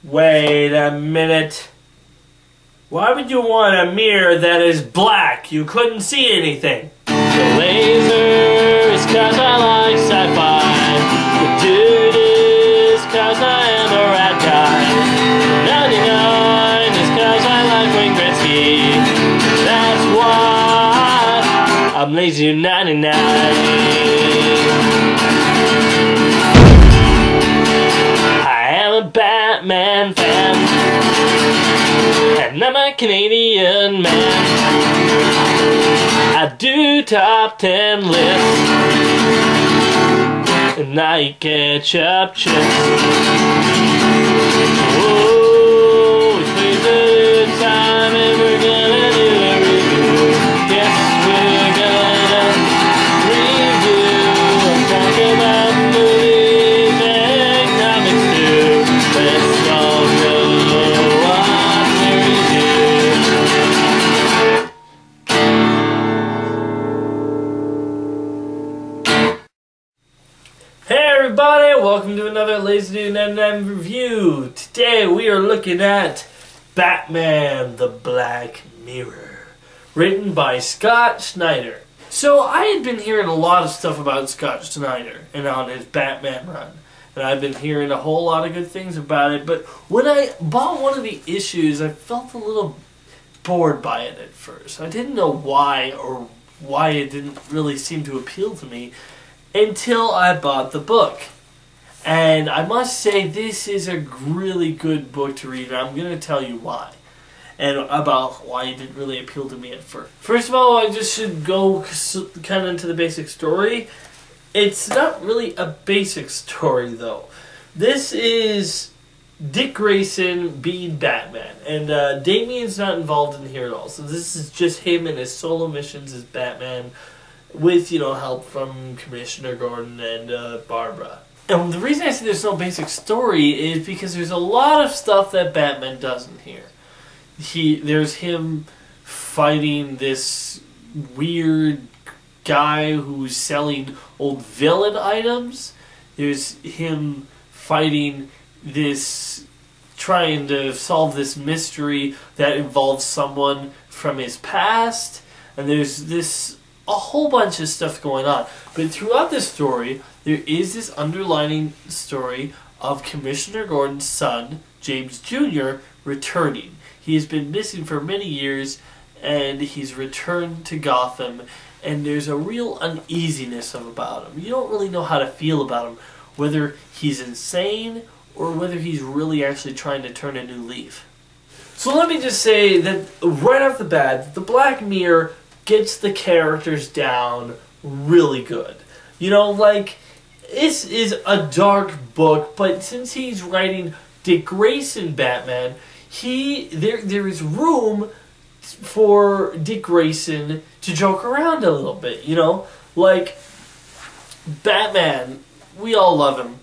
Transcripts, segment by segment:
Wait a minute. Why would you want a mirror that is black? You couldn't see anything. The laser is 'cause I like sci-fi. The dude is 'cause I am a rat guy. 99 is 'cause I like Wayne Gretzky. That's why I'm lazy 99. Batman fan, and I'm a Canadian man. I do top 10 lists, and I ketchup chips. Oh, it's crazy time, and we're gonna do a review. Yes, we're gonna review. I'm talking about movies and comics too. Let's all go watch the review. Hey everybody, welcome to another Lazy Dude 99 review. Today we are looking at Batman the Black Mirror, written by Scott Snyders. So I had been hearing a lot of stuff about Scott Snyders and on his Batman run. And I've been hearing a whole lot of good things about it, but when I bought one of the issues, I felt a little bored by it at first. I didn't know why, or why it didn't really seem to appeal to me until I bought the book. And I must say, this is a really good book to read, and I'm going to tell you why. And about why it didn't really appeal to me at first. First of all, I just should go kind of into the basic story. It's not really a basic story, though. This is Dick Grayson being Batman, and Damian's not involved in here at all. So this is just him and his solo missions as Batman, with help from Commissioner Gordon and Barbara. And the reason I say there's no basic story is because there's a lot of stuff that Batman doesn't hear. There's him fighting this weird guy who's selling old villain items. There's him fighting this, trying to solve this mystery that involves someone from his past, and there's a whole bunch of stuff going on. But throughout this story, there is this underlining story of Commissioner Gordon's son, James Jr., returning. He has been missing for many years, and he's returned to Gotham. And there's a real uneasiness about him. You don't really know how to feel about him, whether he's insane or whether he's really actually trying to turn a new leaf. So let me just say that right off the bat, the Black Mirror gets the characters down really good. This is a dark book, but since he's writing Dick Grayson Batman, there is room for Dick Grayson to joke around a little bit, Batman, we all love him,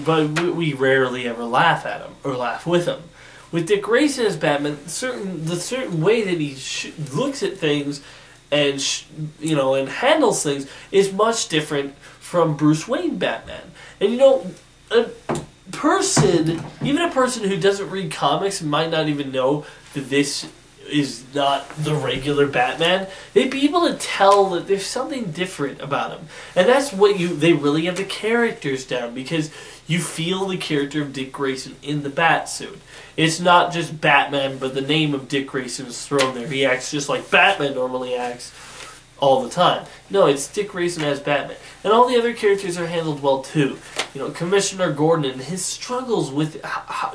but we rarely ever laugh at him or laugh with him. With Dick Grayson as Batman, the certain way that he looks at things and and handles things is much different from Bruce Wayne Batman. And even a person who doesn't read comics might not even know that this is not the regular Batman. They'd be able to tell that there's something different about him. And that's what they really have the characters down, because you feel the character of Dick Grayson in the bat suit. It's not just Batman, but the name of Dick Grayson is thrown there. He acts just like Batman normally acts all the time. No, it's Dick Grayson as Batman. And all the other characters are handled well too. Commissioner Gordon and his struggles with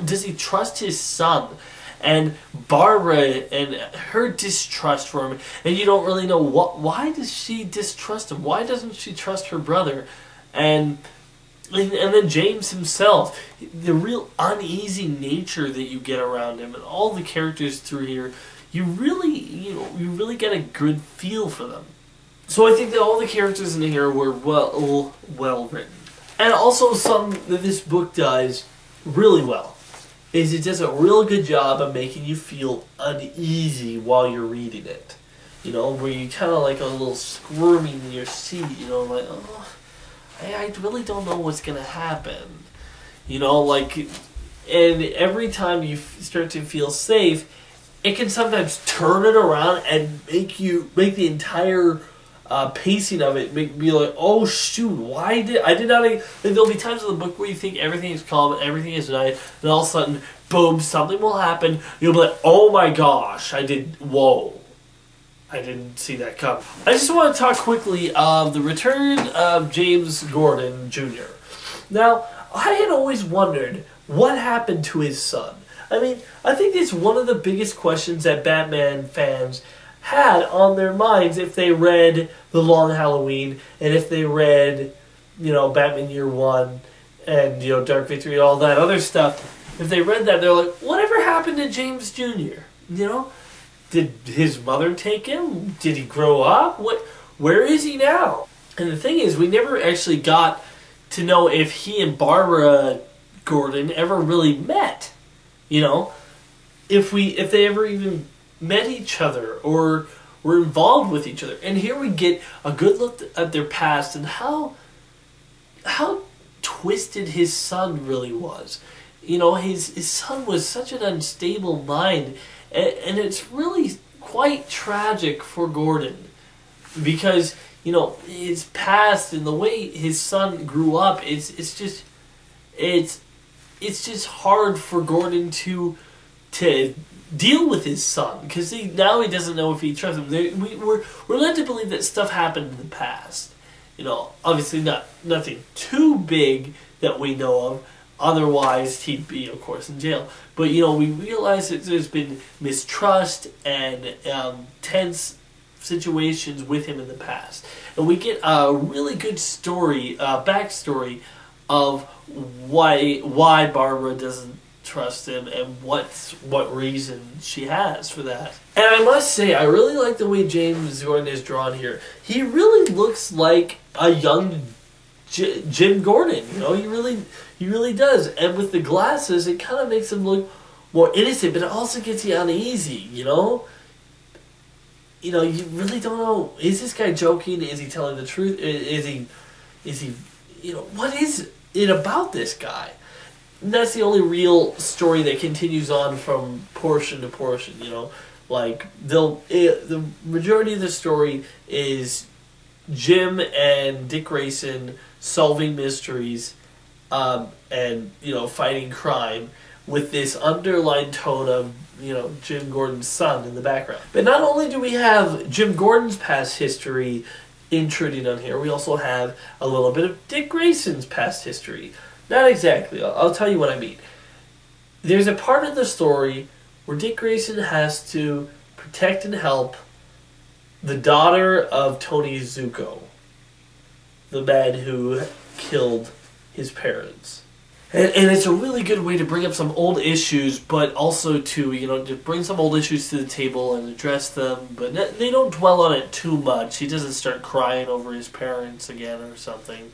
does he trust his son? And Barbara and her distrust for him, and you don't really know why does she distrust him? Why doesn't she trust her brother? And then James himself, the real uneasy nature that you get around him, and all the characters through here, you really get a good feel for them. So I think that all the characters in here were well written, and also something that this book does really well is it does a real good job of making you feel uneasy while you're reading it. Where you kind of like a little squirming in your seat, like, oh, I really don't know what's going to happen. And every time you start to feel safe, it can sometimes turn it around and make the entire pacing of it be like, oh shoot, I did not. There'll be times in the book where you think everything is calm, everything is nice, and all of a sudden, boom, something will happen. You'll be like, oh my gosh, whoa. I didn't see that come. I just want to talk quickly of the return of James Gordon Jr. Now, I had always wondered what happened to his son. I mean, I think it's one of the biggest questions that Batman fans had on their minds if they read The Long Halloween and if they read, Batman Year One and, Dark Victory, all that other stuff. If they read that, they're like, whatever happened to James Jr.? Did his mother take him? Did he grow up? Where is he now? And the thing is, we never actually got to know if he and Barbara Gordon ever really met. If they ever even met each other or were involved with each other. And here we get a good look at their past and how twisted his son really was. His son was such an unstable mind. And it's really quite tragic for Gordon because, his past and the way his son grew up, it's just hard for Gordon to deal with his son because now he doesn't know if he trusts him. We're led to believe that stuff happened in the past. Obviously nothing too big that we know of. Otherwise, he'd be, of course, in jail. But, we realize that there's been mistrust and tense situations with him in the past. And we get a really good backstory of why Barbara doesn't trust him and what reason she has for that. And I must say, I really like the way James Gordon is drawn here. He really looks like a young Jim Gordon, he really does. And with the glasses, it kind of makes him look more innocent, but it also gets you uneasy, you really don't know, is this guy joking? Is he telling the truth? Is he, what is it about this guy? And that's the only real story that continues on from portion to portion, Like, the majority of the story is Jim and Dick Grayson solving mysteries and fighting crime with this underlined tone of Jim Gordon's son in the background. But not only do we have Jim Gordon's past history intruding on here, we also have a little bit of Dick Grayson's past history. Not exactly. I'll tell you what I mean. There's a part of the story where Dick Grayson has to protect and help the daughter of Tony Zuko, the man who killed his parents. And it's a really good way to bring up some old issues, but also to bring some old issues to the table and address them, but they don't dwell on it too much. He doesn't start crying over his parents again or something.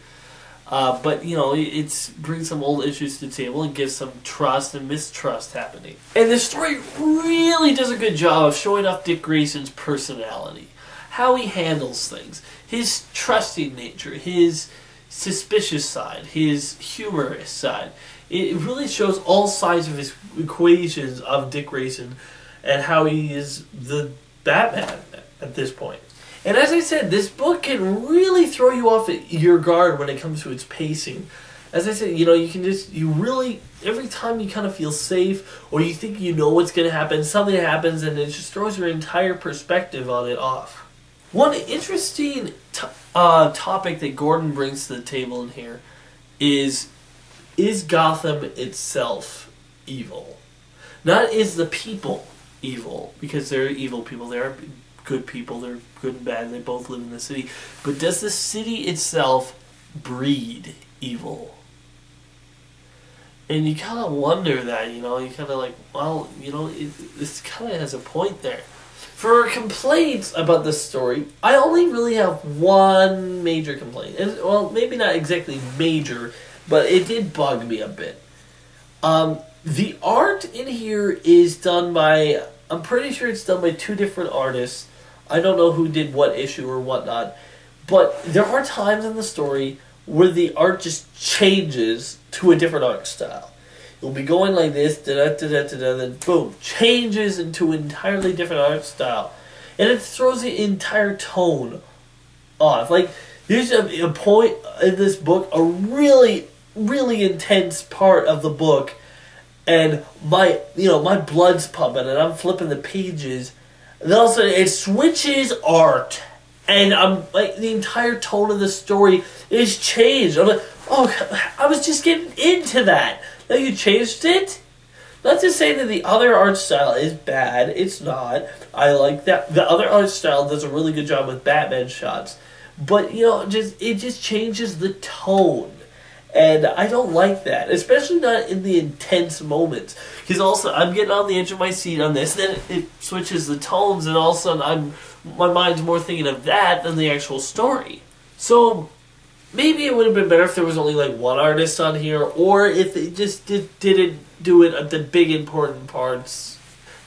But it brings some old issues to the table and gives some trust and mistrust happening. And the story really does a good job of showing off Dick Grayson's personality. How he handles things, his trusting nature, his suspicious side, his humorous side. It really shows all sides of his equations of Dick Grayson and how he is the Batman at this point. And as I said, this book can really throw you off your guard when it comes to its pacing. As I said, every time you kind of feel safe or you think you know what's going to happen, something happens and it just throws your entire perspective on it off. One interesting topic that Gordon brings to the table in here is Gotham itself evil? Not is the people evil, because they're evil people, they are good people, they're good and bad, they both live in the city, but does the city itself breed evil? And you kind of wonder that, you kind of like, well, this kind of has a point there. For complaints about this story, I only really have one major complaint. And, well, maybe not exactly major, but it did bug me a bit. The art in here is done by, I'm pretty sure it's done by two different artists. I don't know who did what issue or whatnot. But there are times in the story where the art just changes to a different art style. it'll be going like this, then boom, changes into an entirely different art style. And it throws the entire tone off. Like, there's a point in this book, a really, really intense part of the book, and my blood's pumping, and I'm flipping the pages, and then all of a sudden it switches art, and I'm like, the entire tone of the story is changed. I'm like, oh, I was just getting into that. Now you changed it? Not to say that the other art style is bad. It's not. I like that. The other art style does a really good job with Batman shots. But, it just changes the tone. And I don't like that. Especially not in the intense moments. Because also, I'm getting on the edge of my seat on this. Then it switches the tones. And all of a sudden, my mind's more thinking of that than the actual story. So, maybe it would have been better if there was only like one artist on here. Or if they just didn't do it at the big important parts.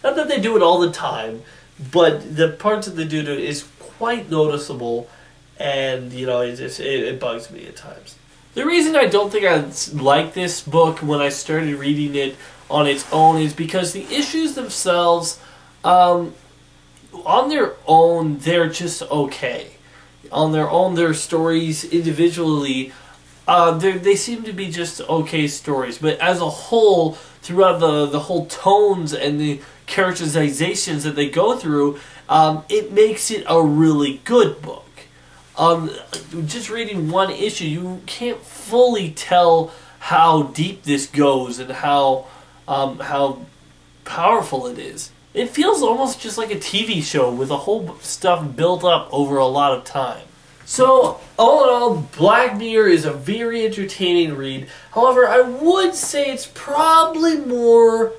Not that they do it all the time. But the parts that they do is quite noticeable. And, it bugs me at times. The reason I don't think I like this book when I started reading it on its own is because the issues themselves, on their own, they're just okay. On their own, their stories individually, they seem to be just okay stories. But as a whole, throughout the whole tones and the characterizations that they go through, it makes it a really good book. Just reading one issue, you can't fully tell how deep this goes and how powerful it is. It feels almost just like a TV show with a whole stuff built up over a lot of time. So, all in all, Black Mirror is a very entertaining read. However, I would say it's probably more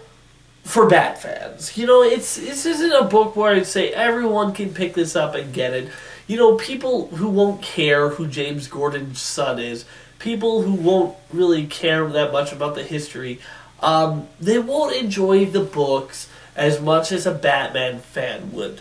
for Bat fans. This isn't a book where I'd say everyone can pick this up and get it. People who won't care who James Gordon's son is, people who won't really care that much about the history, they won't enjoy the books as much as a Batman fan would.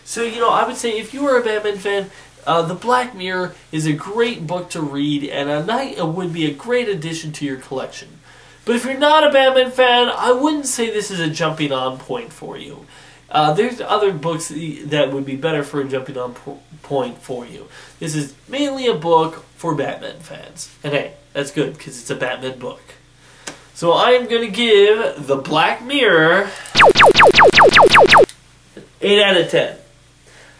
So, I would say if you are a Batman fan, The Black Mirror is a great book to read, and it would be a great addition to your collection. But if you're not a Batman fan, I wouldn't say this is a jumping on point for you. There's other books that would be better for a jumping on point for you. This is mainly a book for Batman fans. And hey, that's good, because it's a Batman book. So I'm going to give The Black Mirror 8 out of 10.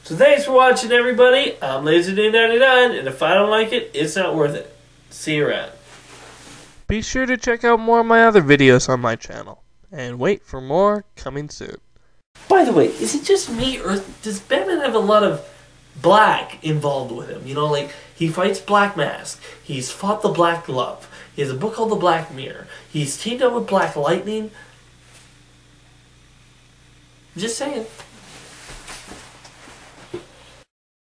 So thanks for watching, everybody. I'm LaserDude99, and if I don't like it, it's not worth it. See you around. Be sure to check out more of my other videos on my channel. And wait for more coming soon. By the way, is it just me, or does Batman have a lot of black involved with him? Like, he fights Black Mask. He's fought the Black Glove. He has a book called The Black Mirror. He's teamed up with Black Lightning. Just saying.